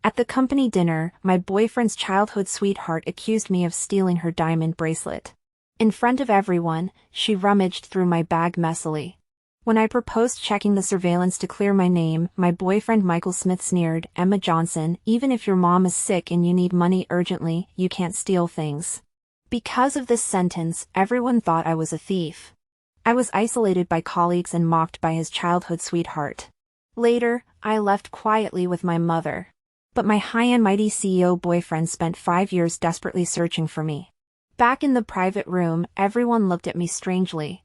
At the company dinner, my boyfriend's childhood sweetheart accused me of stealing her diamond bracelet. In front of everyone, she rummaged through my bag messily. When I proposed checking the surveillance to clear my name, my boyfriend Michael Smith sneered, "Emma Johnson, even if your mom is sick and you need money urgently, you can't steal things." Because of this sentence, everyone thought I was a thief. I was isolated by colleagues and mocked by his childhood sweetheart. Later, I left quietly with my mother. But my high and mighty CEO boyfriend spent 5 years desperately searching for me. Back in the private room, everyone looked at me strangely.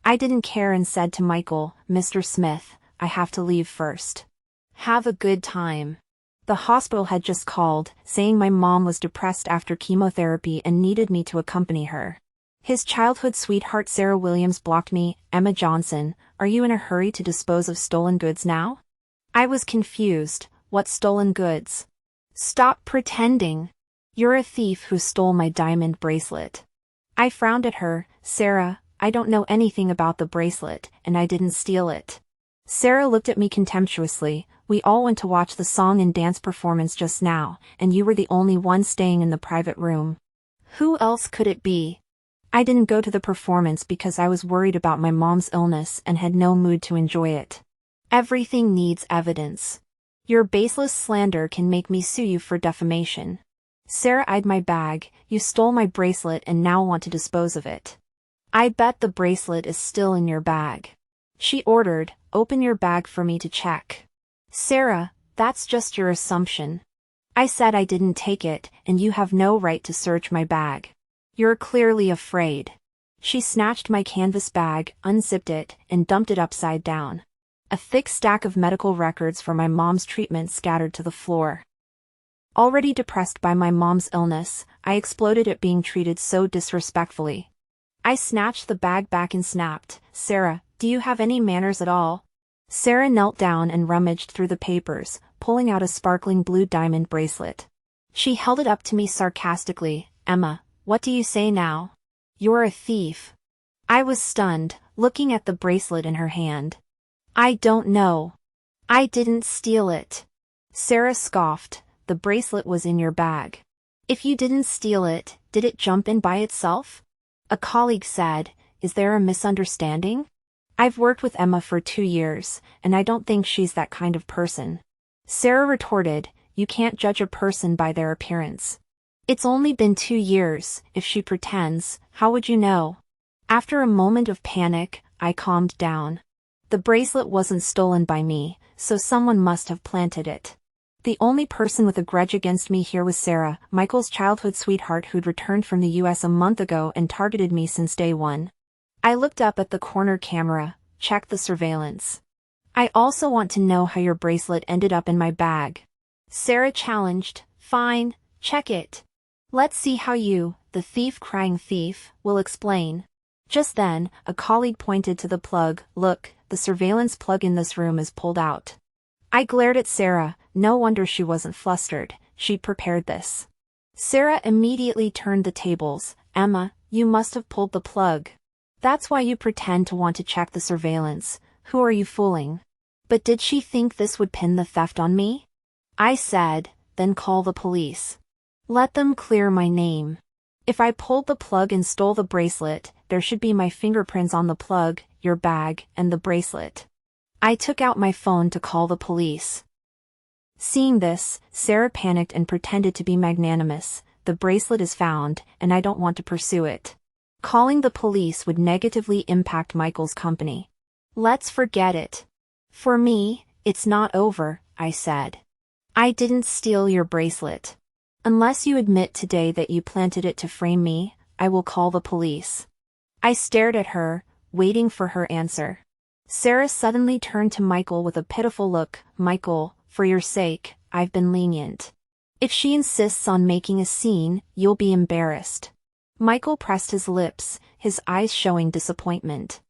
I didn't care and said to Michael, "Mr. Smith, I have to leave first. Have a good time." The hospital had just called, saying my mom was depressed after chemotherapy and needed me to accompany her. His childhood sweetheart Sarah Williams blocked me. "Emma Johnson, are you in a hurry to dispose of stolen goods now?" I was confused. "What stolen goods?" "Stop pretending. You're a thief who stole my diamond bracelet." I frowned at her. "Sarah, I don't know anything about the bracelet, and I didn't steal it." Sarah looked at me contemptuously. "We all went to watch the song and dance performance just now, and you were the only one staying in the private room. Who else could it be?" I didn't go to the performance because I was worried about my mom's illness and had no mood to enjoy it. Everything needs evidence. Your baseless slander can make me sue you for defamation. Sarah eyed my bag. "You stole my bracelet and now want to dispose of it. I bet the bracelet is still in your bag." She ordered, "Open your bag for me to check." "Sarah, that's just your assumption. I said I didn't take it, and you have no right to search my bag. You're clearly afraid." She snatched my canvas bag, unzipped it, and dumped it upside down. A thick stack of medical records for my mom's treatment scattered to the floor. Already depressed by my mom's illness, I exploded at being treated so disrespectfully. I snatched the bag back and snapped, "Sarah, do you have any manners at all?" Sarah knelt down and rummaged through the papers, pulling out a sparkling blue diamond bracelet. She held it up to me sarcastically. "Emma, what do you say now? You're a thief." I was stunned, looking at the bracelet in her hand. "I don't know. I didn't steal it." Sarah scoffed. "The bracelet was in your bag. If you didn't steal it, did it jump in by itself?" A colleague said, "Is there a misunderstanding? I've worked with Emma for 2 years, and I don't think she's that kind of person." Sarah retorted, "You can't judge a person by their appearance. It's only been 2 years. If she pretends, how would you know?" After a moment of panic, I calmed down. The bracelet wasn't stolen by me, so someone must have planted it. The only person with a grudge against me here was Sarah, Michael's childhood sweetheart who'd returned from the US a month ago and targeted me since day one. I looked up at the corner camera, checked the surveillance. "I also want to know how your bracelet ended up in my bag." Sarah challenged. "Fine, check it. Let's see how you, the thief crying thief, will explain." Just then, a colleague pointed to the plug. "Look, the surveillance plug in this room is pulled out." I glared at Sarah. No wonder she wasn't flustered. She'd prepared this. Sarah immediately turned the tables. "Emma, you must have pulled the plug. That's why you pretend to want to check the surveillance. Who are you fooling?" But did she think this would pin the theft on me? I said, "Then call the police. Let them clear my name. If I pulled the plug and stole the bracelet, there should be my fingerprints on the plug, your bag, and the bracelet." I took out my phone to call the police. Seeing this, Sarah panicked and pretended to be magnanimous. "The bracelet is found, and I don't want to pursue it. Calling the police would negatively impact Michael's company. Let's forget it." "For me, it's not over," I said. "I didn't steal your bracelet. Unless you admit today that you planted it to frame me, I will call the police." I stared at her, waiting for her answer. Sarah suddenly turned to Michael with a pitiful look. "Michael, for your sake, I've been lenient. If she insists on making a scene, you'll be embarrassed." Michael pressed his lips, his eyes showing disappointment.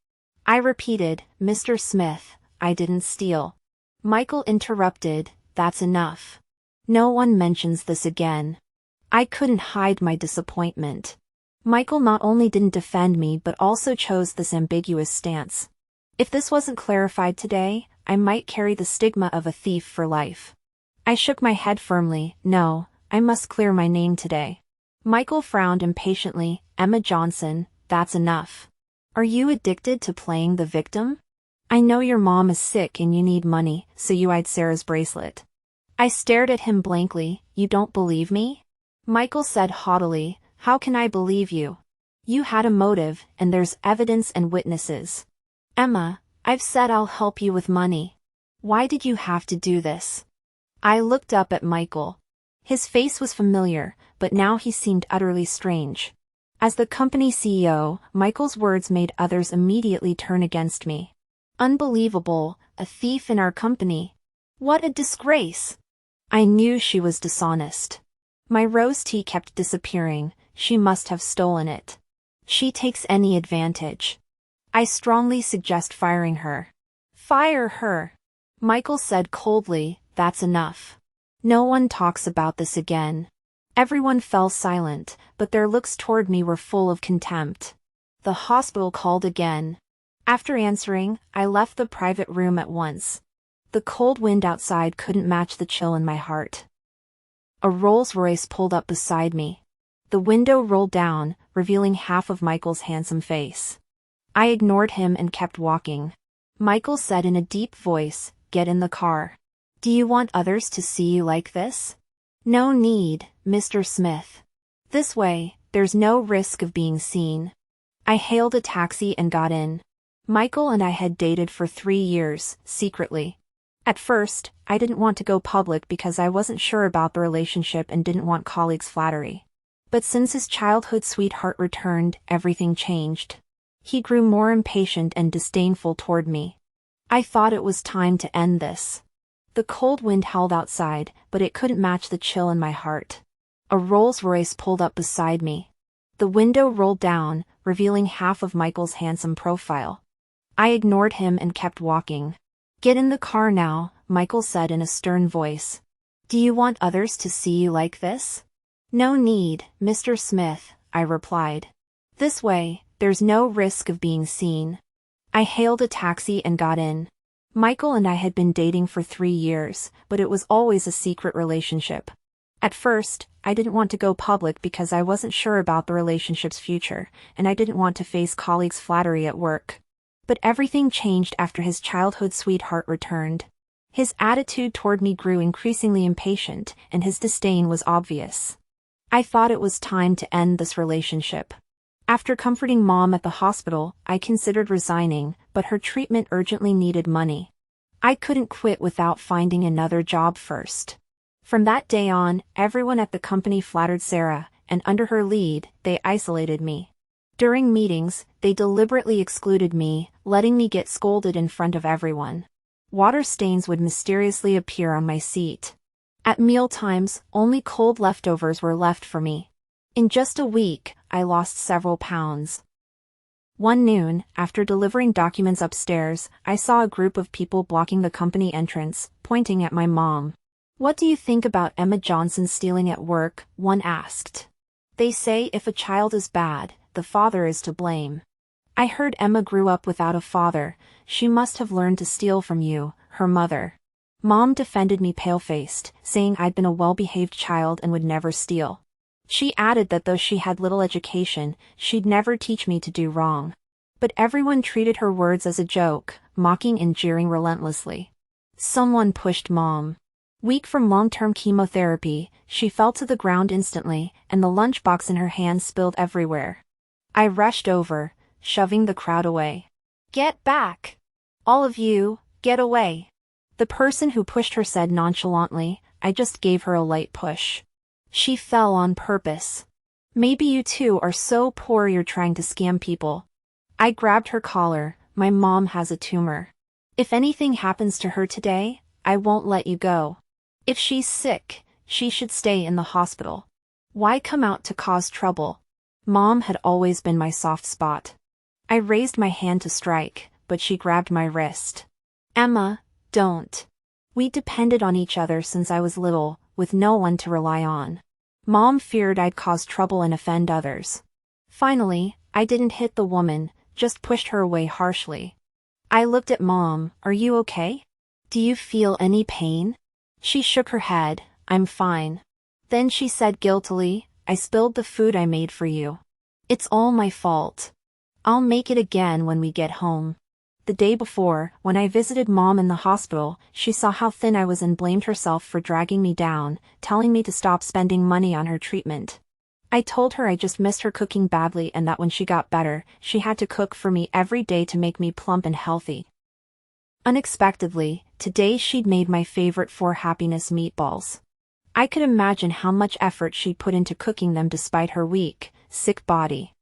I repeated, "Mr. Smith, I didn't steal." Michael interrupted, "That's enough. No one mentions this again." I couldn't hide my disappointment. Michael not only didn't defend me but also chose this ambiguous stance. If this wasn't clarified today, I might carry the stigma of a thief for life. I shook my head firmly. No, I must clear my name today. Michael frowned impatiently. Emma Johnson, that's enough. Are you addicted to playing the victim? I know your mom is sick and you need money, so you eyed Sarah's bracelet. I stared at him blankly. You don't believe me? Michael said haughtily, how can I believe you? You had a motive, and there's evidence and witnesses. Emma, I've said I'll help you with money. Why did you have to do this? I looked up at Michael. His face was familiar, but now he seemed utterly strange. As the company CEO, Michael's words made others immediately turn against me. Unbelievable, a thief in our company. What a disgrace. I knew she was dishonest. My rose tea kept disappearing. She must have stolen it. She takes any advantage. I strongly suggest firing her. Fire her. Michael said coldly, that's enough. No one talks about this again. Everyone fell silent, but their looks toward me were full of contempt. The hospital called again. After answering, I left the private room at once. The cold wind outside couldn't match the chill in my heart. A Rolls-Royce pulled up beside me. The window rolled down, revealing half of Michael's handsome face. I ignored him and kept walking. Michael said in a deep voice, get in the car. Do you want others to see you like this? No need, Mr. Smith. This way, there's no risk of being seen. I hailed a taxi and got in. Michael and I had dated for 3 years, secretly. At first, I didn't want to go public because I wasn't sure about the relationship and didn't want colleagues' flattery. But since his childhood sweetheart returned, everything changed. He grew more impatient and disdainful toward me. I thought it was time to end this. The cold wind howled outside, but it couldn't match the chill in my heart. A Rolls-Royce pulled up beside me. The window rolled down, revealing half of Michael's handsome profile. I ignored him and kept walking. Get in the car now, Michael said in a stern voice. Do you want others to see you like this? No need, Mr. Smith, I replied. This way, there's no risk of being seen. I hailed a taxi and got in. Michael and I had been dating for 3 years, but it was always a secret relationship. At first, I didn't want to go public because I wasn't sure about the relationship's future, and I didn't want to face colleagues' flattery at work. But everything changed after his childhood sweetheart returned. His attitude toward me grew increasingly impatient, and his disdain was obvious. I thought it was time to end this relationship. After comforting Mom at the hospital, I considered resigning, but her treatment urgently needed money. I couldn't quit without finding another job first. From that day on, everyone at the company flattered Sarah, and under her lead, they isolated me. During meetings, they deliberately excluded me, letting me get scolded in front of everyone. Water stains would mysteriously appear on my seat. At mealtimes, only cold leftovers were left for me. In just a week, I lost several pounds. One noon, after delivering documents upstairs, I saw a group of people blocking the company entrance, pointing at my mom. What do you think about Emma Johnson stealing at work? One asked. They say if a child is bad, the father is to blame. I heard Emma grew up without a father. She must have learned to steal from you, her mother. Mom defended me pale-faced, saying I'd been a well-behaved child and would never steal. She added that though she had little education, she'd never teach me to do wrong. But everyone treated her words as a joke, mocking and jeering relentlessly. Someone pushed Mom. Weak from long-term chemotherapy, she fell to the ground instantly, and the lunchbox in her hand spilled everywhere. I rushed over, shoving the crowd away. Get back! All of you, get away! The person who pushed her said nonchalantly, I just gave her a light push. She fell on purpose. Maybe you two are so poor you're trying to scam people. I grabbed her collar. My mom has a tumor. If anything happens to her today, I won't let you go. If she's sick, she should stay in the hospital. Why come out to cause trouble? Mom had always been my soft spot. I raised my hand to strike, but she grabbed my wrist. Emma, don't. We depended on each other since I was little, with no one to rely on. Mom feared I'd cause trouble and offend others. Finally, I didn't hit the woman, just pushed her away harshly. I looked at Mom. Are you okay? Do you feel any pain? She shook her head. I'm fine. Then she said guiltily, I spilled the food I made for you. It's all my fault. I'll make it again when we get home. The day before, when I visited Mom in the hospital, she saw how thin I was and blamed herself for dragging me down, telling me to stop spending money on her treatment. I told her I just missed her cooking badly and that when she got better, she had to cook for me every day to make me plump and healthy. Unexpectedly, today she'd made my favorite 4-happiness meatballs. I could imagine how much effort she'd put into cooking them despite her weak, sick body.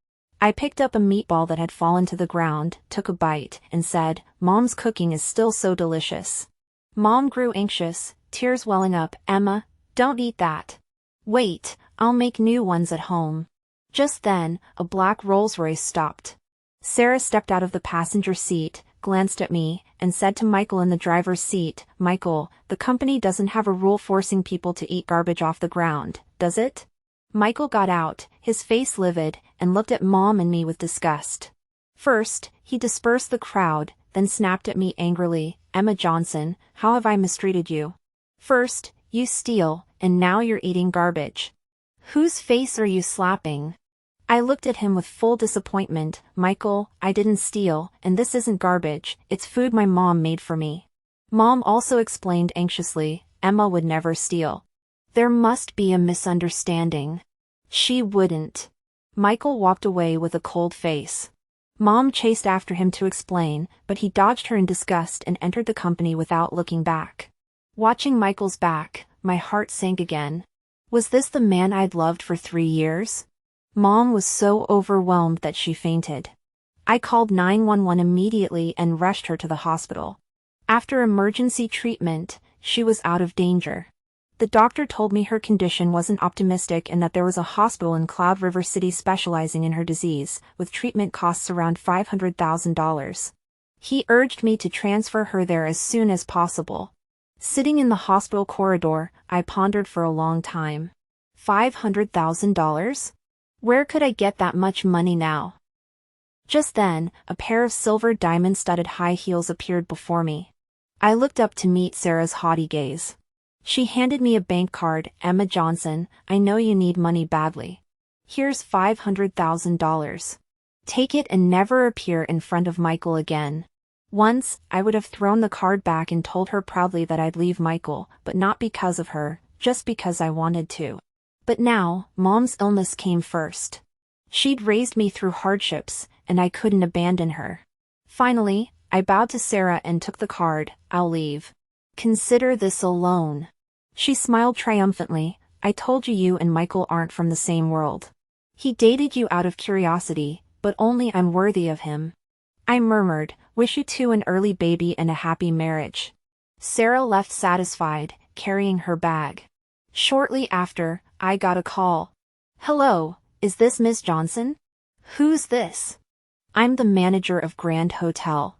I picked up a meatball that had fallen to the ground, took a bite, and said, Mom's cooking is still so delicious. Mom grew anxious, tears welling up. Emma, don't eat that. Wait, I'll make new ones at home. Just then, a black Rolls-Royce stopped. Sarah stepped out of the passenger seat, glanced at me, and said to Michael in the driver's seat, Michael, the company doesn't have a rule forcing people to eat garbage off the ground, does it? Michael got out, his face livid, and looked at Mom and me with disgust. First, he dispersed the crowd, then snapped at me angrily, Emma Johnson, how have I mistreated you? First, you steal, and now you're eating garbage. Whose face are you slapping? I looked at him with full disappointment. Michael, I didn't steal, and this isn't garbage, it's food my mom made for me. Mom also explained anxiously, Emma would never steal. There must be a misunderstanding. She wouldn't. Michael walked away with a cold face. Mom chased after him to explain, but he dodged her in disgust and entered the company without looking back. Watching Michael's back, my heart sank again. Was this the man I'd loved for 3 years? Mom was so overwhelmed that she fainted. I called 911 immediately and rushed her to the hospital. After emergency treatment, she was out of danger. The doctor told me her condition wasn't optimistic and that there was a hospital in Cloud River City specializing in her disease, with treatment costs around $500,000. He urged me to transfer her there as soon as possible. Sitting in the hospital corridor, I pondered for a long time. $500,000? Where could I get that much money now? Just then, a pair of silver diamond-studded high heels appeared before me. I looked up to meet Sarah's haughty gaze. She handed me a bank card. Emma Johnson, I know you need money badly. Here's $500,000. Take it and never appear in front of Michael again. Once, I would have thrown the card back and told her proudly that I'd leave Michael, but not because of her, just because I wanted to. But now, Mom's illness came first. She'd raised me through hardships, and I couldn't abandon her. Finally, I bowed to Sarah and took the card. I'll leave. Consider this a loan. She smiled triumphantly. I told you you and Michael aren't from the same world. He dated you out of curiosity, but only I'm worthy of him. I murmured, wish you two an early baby and a happy marriage. Sarah left satisfied, carrying her bag. Shortly after, I got a call. Hello, is this Miss Johnson? Who's this? I'm the manager of Grand Hotel.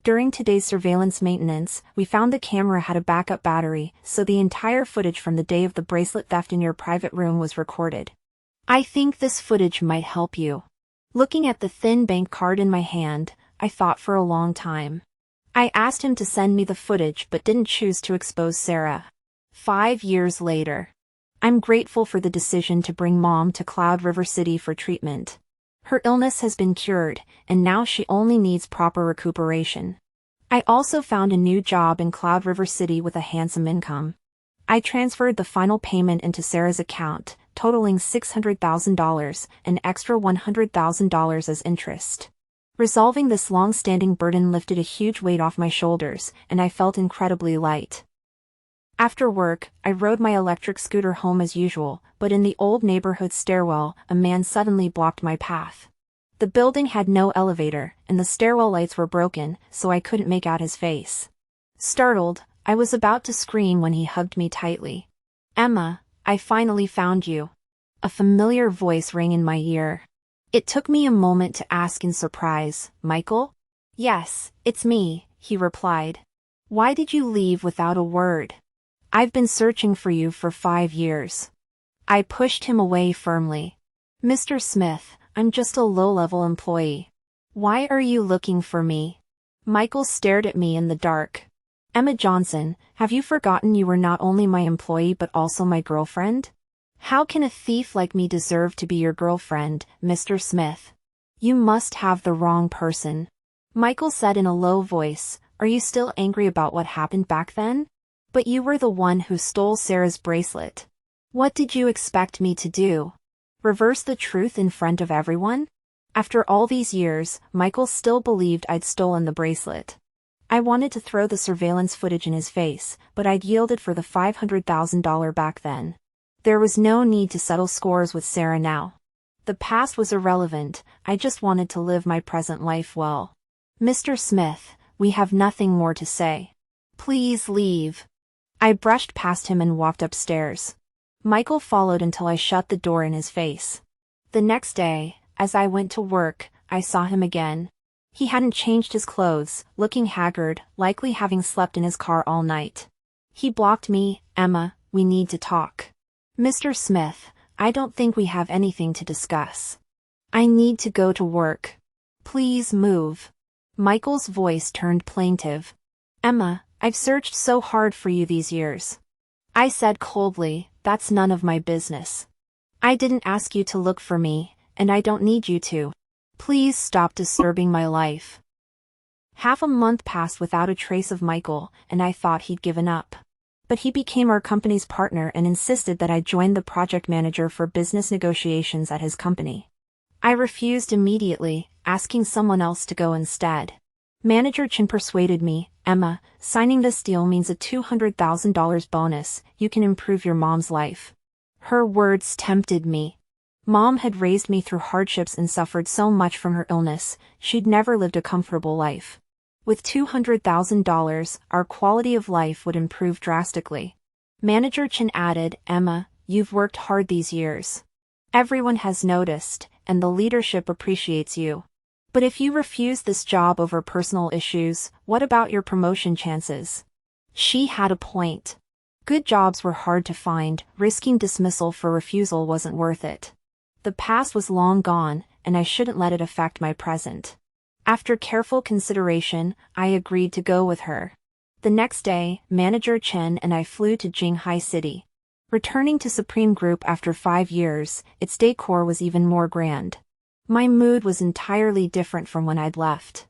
During today's surveillance maintenance, we found the camera had a backup battery, so the entire footage from the day of the bracelet theft in your private room was recorded. I think this footage might help you. Looking at the thin bank card in my hand, I thought for a long time. I asked him to send me the footage but didn't choose to expose Sarah. 5 years later. I'm grateful for the decision to bring Mom to Cloud River City for treatment. Her illness has been cured, and now she only needs proper recuperation. I also found a new job in Cloud River City with a handsome income. I transferred the final payment into Sarah's account, totaling $600,000, an extra $100,000 as interest. Resolving this long-standing burden lifted a huge weight off my shoulders, and I felt incredibly light. After work, I rode my electric scooter home as usual, but in the old neighborhood stairwell, a man suddenly blocked my path. The building had no elevator, and the stairwell lights were broken, so I couldn't make out his face. Startled, I was about to scream when he hugged me tightly. Emma, I finally found you. A familiar voice rang in my ear. It took me a moment to ask in surprise, Michael? Yes, it's me, he replied. Why did you leave without a word? I've been searching for you for 5 years. I pushed him away firmly. Mr. Smith, I'm just a low-level employee. Why are you looking for me? Michael stared at me in the dark. Emma Johnson, have you forgotten you were not only my employee but also my girlfriend? How can a thief like me deserve to be your girlfriend, Mr. Smith? You must have the wrong person. Michael said in a low voice, are you still angry about what happened back then? But you were the one who stole Sarah's bracelet. What did you expect me to do? Reverse the truth in front of everyone? After all these years, Michael still believed I'd stolen the bracelet. I wanted to throw the surveillance footage in his face, but I'd yielded for the $500,000 back then. There was no need to settle scores with Sarah now. The past was irrelevant, I just wanted to live my present life well. Mr. Smith, we have nothing more to say. Please leave. I brushed past him and walked upstairs. Michael followed until I shut the door in his face. The next day, as I went to work, I saw him again. He hadn't changed his clothes, looking haggard, likely having slept in his car all night. He blocked me. Emma, we need to talk. Mr. Smith, I don't think we have anything to discuss. I need to go to work. Please move. Michael's voice turned plaintive. Emma, I've searched so hard for you these years. I said coldly, that's none of my business. I didn't ask you to look for me, and I don't need you to. Please stop disturbing my life. Half a month passed without a trace of Michael, and I thought he'd given up. But he became our company's partner and insisted that I join the project manager for business negotiations at his company. I refused immediately, asking someone else to go instead. Manager Chin persuaded me, Emma, signing this deal means a $200,000 bonus, you can improve your mom's life. Her words tempted me. Mom had raised me through hardships and suffered so much from her illness, she'd never lived a comfortable life. With $200,000, our quality of life would improve drastically. Manager Chin added, Emma, you've worked hard these years. Everyone has noticed, and the leadership appreciates you. But if you refuse this job over personal issues, what about your promotion chances? She had a point. Good jobs were hard to find, risking dismissal for refusal wasn't worth it. The past was long gone, and I shouldn't let it affect my present. After careful consideration, I agreed to go with her. The next day, Manager Chen and I flew to Jinghai City. Returning to Supreme Group after 5 years, its decor was even more grand. My mood was entirely different from when I'd left.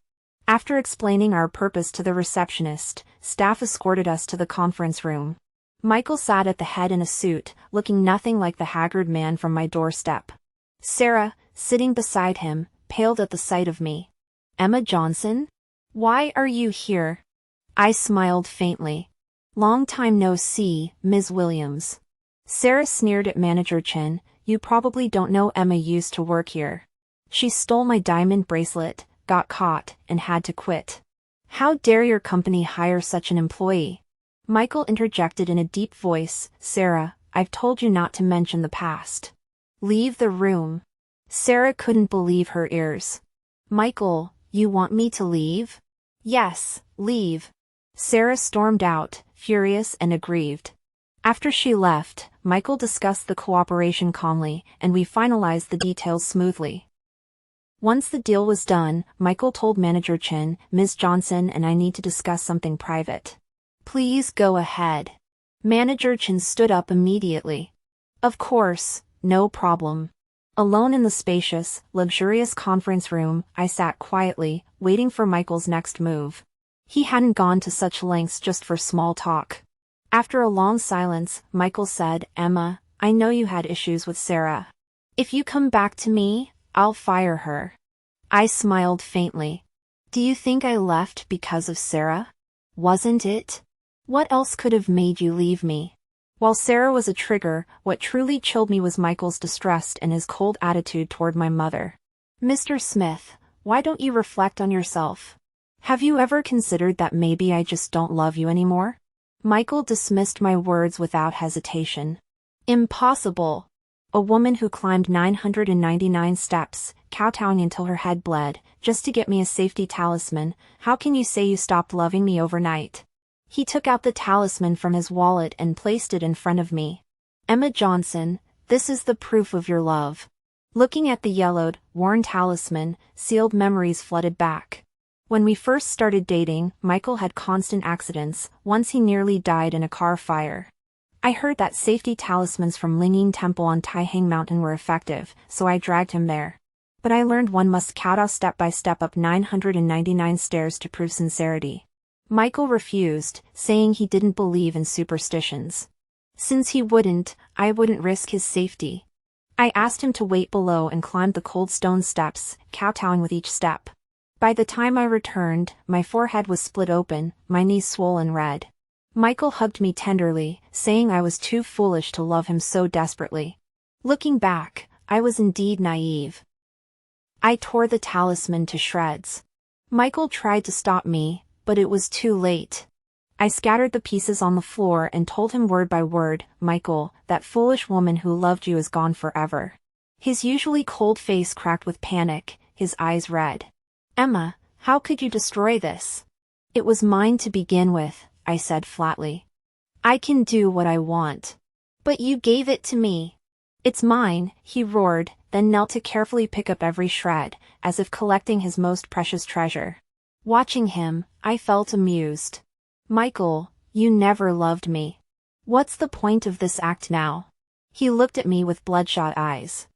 After explaining our purpose to the receptionist, staff escorted us to the conference room. Michael sat at the head in a suit, looking nothing like the haggard man from my doorstep. Sarah, sitting beside him, paled at the sight of me. Emma Johnson? Why are you here? I smiled faintly. Long time no see, Ms. Williams. Sarah sneered at Manager Chen, you probably don't know Emma used to work here. She stole my diamond bracelet, got caught, and had to quit. How dare your company hire such an employee? Michael interjected in a deep voice, Sarah, I've told you not to mention the past. Leave the room. Sarah couldn't believe her ears. Michael, you want me to leave? Yes, leave. Sarah stormed out, furious and aggrieved. After she left, Michael discussed the cooperation calmly, and we finalized the details smoothly. Once the deal was done, Michael told Manager Chen, Ms. Johnson and I need to discuss something private. Please go ahead. Manager Chen stood up immediately. Of course, no problem. Alone in the spacious, luxurious conference room, I sat quietly, waiting for Michael's next move. He hadn't gone to such lengths just for small talk. After a long silence, Michael said, Emma, I know you had issues with Sarah. If you come back to me, I'll fire her. I smiled faintly. Do you think I left because of Sarah? Wasn't it? What else could have made you leave me? While Sarah was a trigger, what truly chilled me was Michael's distrust and his cold attitude toward my mother. Mr. Smith, why don't you reflect on yourself? Have you ever considered that maybe I just don't love you anymore? Michael dismissed my words without hesitation. Impossible. A woman who climbed 999 steps, kowtowing until her head bled, just to get me a safety talisman, how can you say you stopped loving me overnight? He took out the talisman from his wallet and placed it in front of me. Emma Johnson, this is the proof of your love. Looking at the yellowed, worn talisman, sealed memories flooded back. When we first started dating, Michael had constant accidents. Once he nearly died in a car fire. I heard that safety talismans from Linging Temple on Taihang Mountain were effective, so I dragged him there. But I learned one must kowtow step by step up 999 stairs to prove sincerity. Michael refused, saying he didn't believe in superstitions. Since he wouldn't, I wouldn't risk his safety. I asked him to wait below and climbed the cold stone steps, kowtowing with each step. By the time I returned, my forehead was split open, my knees swollen red. Michael hugged me tenderly, saying I was too foolish to love him so desperately. Looking back, I was indeed naive. I tore the talisman to shreds. Michael tried to stop me, but it was too late. I scattered the pieces on the floor and told him word by word, "Michael, that foolish woman who loved you is gone forever." His usually cold face cracked with panic, his eyes red. "Emma, how could you destroy this?" "It was mine to begin with," I said flatly. "I can do what I want." "But you gave it to me." "It's mine," he roared, then knelt to carefully pick up every shred, as if collecting his most precious treasure. Watching him, I felt amused. "Michael, you never loved me. What's the point of this act now?" He looked at me with bloodshot eyes.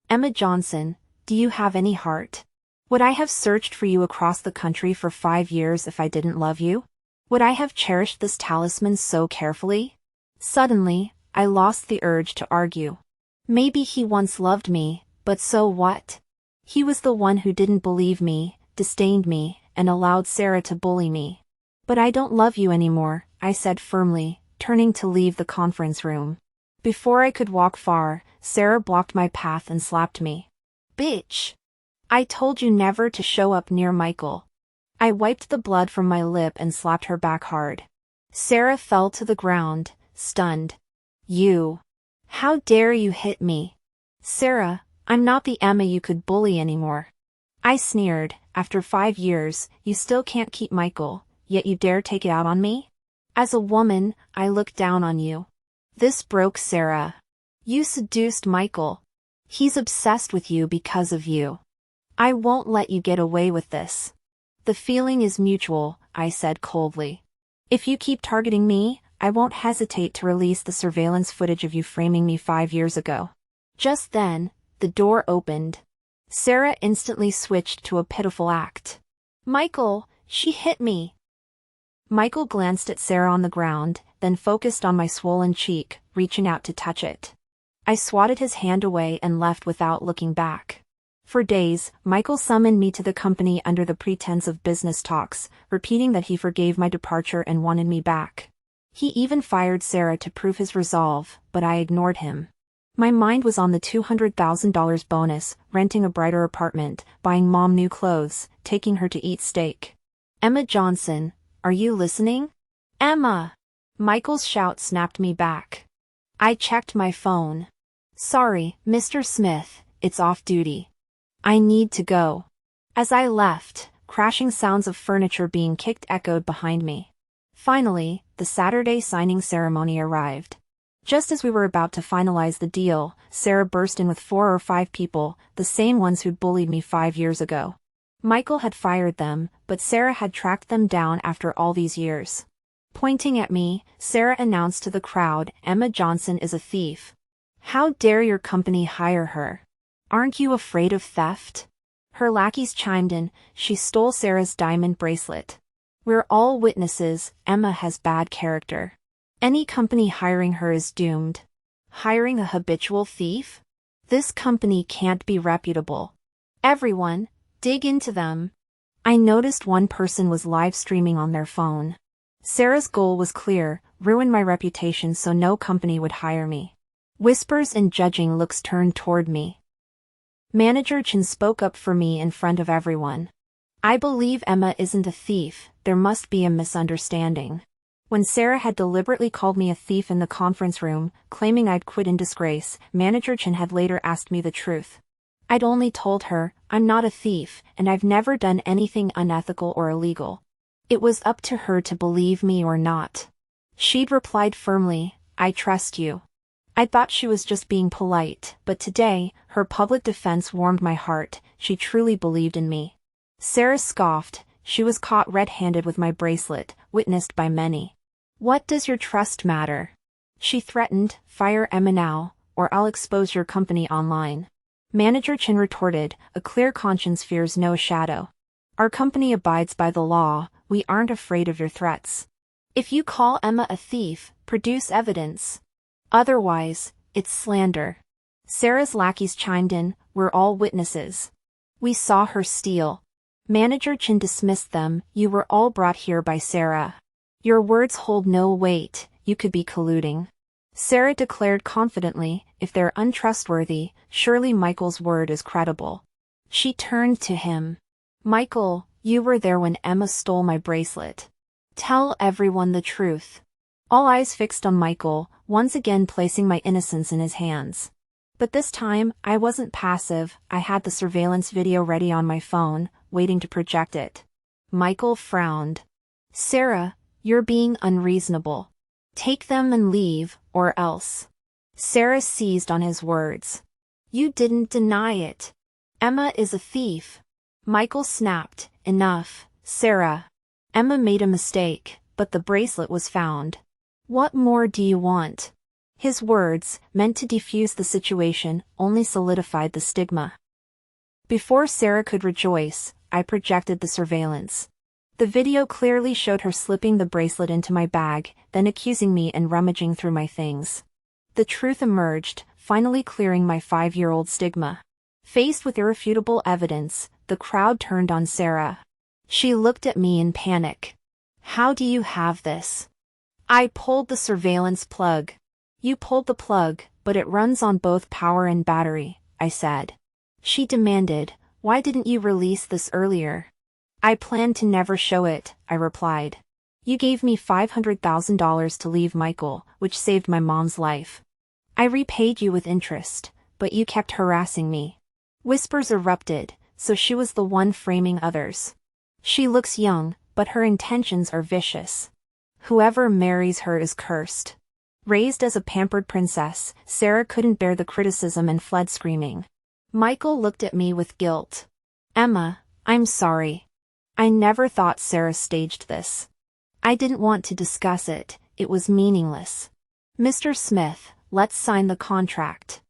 "Emma Johnson, do you have any heart? Would I have searched for you across the country for 5 years if I didn't love you? Would I have cherished this talisman so carefully?" Suddenly, I lost the urge to argue. Maybe he once loved me, but so what? He was the one who didn't believe me, disdained me, and allowed Sarah to bully me. "But I don't love you anymore," I said firmly, turning to leave the conference room. Before I could walk far, Sarah blocked my path and slapped me. "Bitch! I told you never to show up near Michael." I wiped the blood from my lip and slapped her back hard. Sarah fell to the ground, stunned. "You! How dare you hit me?" "Sarah, I'm not the Emma you could bully anymore." I sneered. "After 5 years, you still can't keep Michael, yet you dare take it out on me? As a woman, I look down on you." This broke Sarah. "You seduced Michael. He's obsessed with you because of you. I won't let you get away with this." "The feeling is mutual," I said coldly. "If you keep targeting me, I won't hesitate to release the surveillance footage of you framing me 5 years ago." Just then, the door opened. Sarah instantly switched to a pitiful act. "Michael, she hit me." Michael glanced at Sarah on the ground, then focused on my swollen cheek, reaching out to touch it. I swatted his hand away and left without looking back. For days, Michael summoned me to the company under the pretense of business talks, repeating that he forgave my departure and wanted me back. He even fired Sarah to prove his resolve, but I ignored him. My mind was on the $200,000 bonus, renting a brighter apartment, buying Mom new clothes, taking her to eat steak. "Emma Johnson, are you listening?" "Emma!" Michael's shout snapped me back. I checked my phone. "Sorry, Mr. Smith, it's off duty. I need to go." As I left, crashing sounds of furniture being kicked echoed behind me. Finally, the Saturday signing ceremony arrived. Just as we were about to finalize the deal, Sarah burst in with 4 or 5 people, the same ones who'd bullied me 5 years ago. Michael had fired them, but Sarah had tracked them down after all these years. Pointing at me, Sarah announced to the crowd, "Emma Johnson is a thief. How dare your company hire her? Aren't you afraid of theft?" Her lackeys chimed in, "She stole Sarah's diamond bracelet. We're all witnesses, Emma has bad character. Any company hiring her is doomed." Hiring a habitual thief? This company can't be reputable. "Everyone, dig into them." I noticed one person was live streaming on their phone. Sarah's goal was clear, ruin my reputation so no company would hire me. Whispers and judging looks turned toward me. Manager Chen spoke up for me in front of everyone. "I believe Emma isn't a thief, there must be a misunderstanding." When Sarah had deliberately called me a thief in the conference room, claiming I'd quit in disgrace, Manager Chen had later asked me the truth. I'd only told her, "I'm not a thief, and I've never done anything unethical or illegal." It was up to her to believe me or not. She'd replied firmly, "I trust you." I thought she was just being polite, but today, her public defense warmed my heart, she truly believed in me. Sarah scoffed, she was caught red-handed with my bracelet, witnessed by many. What does your trust matter? She threatened, fire Emma now, or I'll expose your company online. Manager Chin retorted, a clear conscience fears no shadow. Our company abides by the law, we aren't afraid of your threats. If you call Emma a thief, produce evidence. Otherwise, it's slander. Sarah's lackeys chimed in, we're all witnesses. We saw her steal. Manager Chin dismissed them, you were all brought here by Sarah. Your words hold no weight, you could be colluding. Sarah declared confidently, if they're untrustworthy, surely Michael's word is credible. She turned to him. Michael, you were there when Emma stole my bracelet. Tell everyone the truth. All eyes fixed on Michael, once again placing my innocence in his hands. But this time, I wasn't passive, I had the surveillance video ready on my phone, waiting to project it. Michael frowned. Sarah, you're being unreasonable. Take them and leave, or else. Sarah seized on his words. You didn't deny it. Emma is a thief. Michael snapped, enough, Sarah. Emma made a mistake, but the bracelet was found. What more do you want? His words, meant to defuse the situation, only solidified the stigma. Before Sarah could rejoice, I projected the surveillance. The video clearly showed her slipping the bracelet into my bag, then accusing me and rummaging through my things. The truth emerged, finally clearing my 5-year-old stigma. Faced with irrefutable evidence, the crowd turned on Sarah. She looked at me in panic. How do you have this? I pulled the surveillance plug. You pulled the plug, but it runs on both power and battery, I said. She demanded, why didn't you release this earlier? I planned to never show it, I replied. You gave me $500,000 to leave Michael, which saved my mom's life. I repaid you with interest, but you kept harassing me. Whispers erupted, so she was the one framing others. She looks young, but her intentions are vicious. Whoever marries her is cursed. Raised as a pampered princess, Sarah couldn't bear the criticism and fled screaming. Michael looked at me with guilt. Emma, I'm sorry. I never thought Sarah staged this. I didn't want to discuss it, it was meaningless. Mr. Smith, let's sign the contract.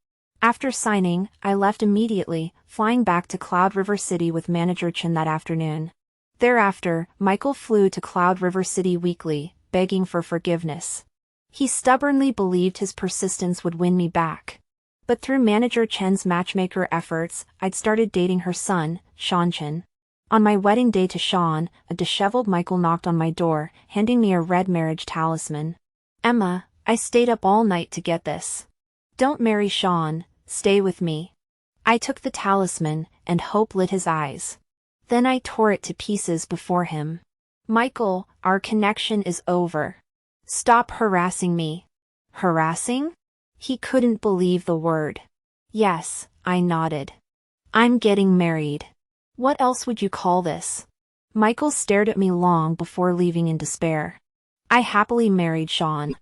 After signing, I left immediately, flying back to Cloud River City with Manager Chin that afternoon. Thereafter, Michael flew to Cloud River City weekly, begging for forgiveness. He stubbornly believed his persistence would win me back. But through Manager Chen's matchmaker efforts, I'd started dating her son, Sean Chen. On my wedding day to Sean, a disheveled Michael knocked on my door, handing me a red marriage talisman. Emma, I stayed up all night to get this. Don't marry Sean, stay with me. I took the talisman, and hope lit his eyes. Then I tore it to pieces before him. Michael, our connection is over. Stop harassing me. Harassing? He couldn't believe the word. Yes, I nodded. I'm getting married. What else would you call this? Michael stared at me long before leaving in despair. I happily married Sean.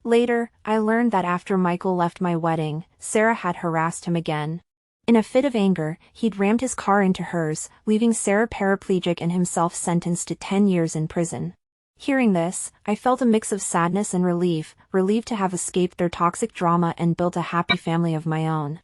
Later, I learned that after Michael left my wedding, Sarah had harassed him again. In a fit of anger, he'd rammed his car into hers, leaving Sarah paraplegic and himself sentenced to 10 years in prison. Hearing this, I felt a mix of sadness and relief, relieved to have escaped their toxic drama and built a happy family of my own.